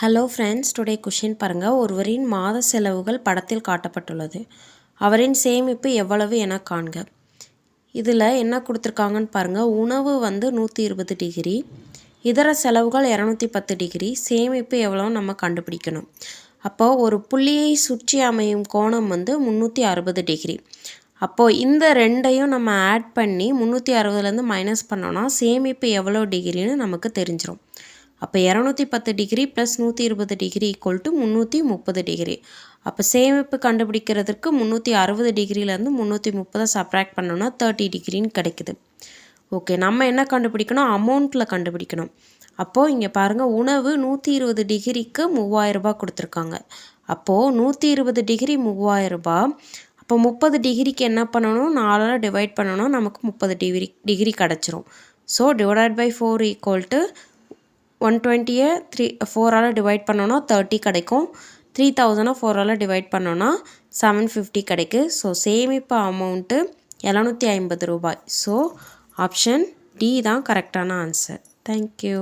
Hello friends, today question பாருங்கள். ஒருவரின் மாத செலவுகள் படத்தில் காட்டப்பட்டுள்ளது. அவரின் சேமிப்பு எவ்வளவு என காண்க. இதில் என்ன கொடுத்துருக்காங்கன்னு பாருங்கள். உணவு 120 டிகிரி, இதர செலவுகள் 210 டிகிரி, சேமிப்பு எவ்வளோன்னு நம்ம கண்டுபிடிக்கணும். அப்போது ஒரு புள்ளியை சுற்றி அமையும் கோணம் 360 டிகிரி. அப்போது இந்த ரெண்டையும் நம்ம ஆட் பண்ணி 360லேருந்து மைனஸ் பண்ணோன்னா சேமிப்பு எவ்வளோ டிகிரின்னு நமக்கு தெரிஞ்சிடும். அப்போ 210 degree plus 120 degree equal to 330 degree. அப்போ சேமிப்பு கண்டுபிடிக்கிறதுக்கு 360 டிகிரிலேருந்து 330 சப்ராக்ட் பண்ணோன்னா 30 டிகிரின்னு கிடைக்குது. ஓகே, நம்ம என்ன கண்டுபிடிக்கணும்? அமௌண்ட்டில் கண்டுபிடிக்கணும். அப்போது இங்கே பாருங்கள், உணவு 120 டிகிரிக்கு 3000 ரூபாய் கொடுத்துருக்காங்க. அப்போது 120 டிகிரி 3000 ரூபாய். அப்போ 30 டிகிரிக்கு என்ன பண்ணணும்? 4ஆல் டிவைட் பண்ணணும், நமக்கு 30 டிகிரி கிடச்சிரும். So divided by 4 equal to 120 4ஆல் டிவைட் பண்ணோன்னா 30 கிடைக்கும். 3000 4ஆல் டிவைட் பண்ணோன்னா 750 கிடைக்கும். ஸோ சேமிப்பு அமௌண்ட்டு 750 ரூபாய். ஸோ ஆப்ஷன் டி தான் கரெக்டான ஆன்சர். தேங்க்யூ.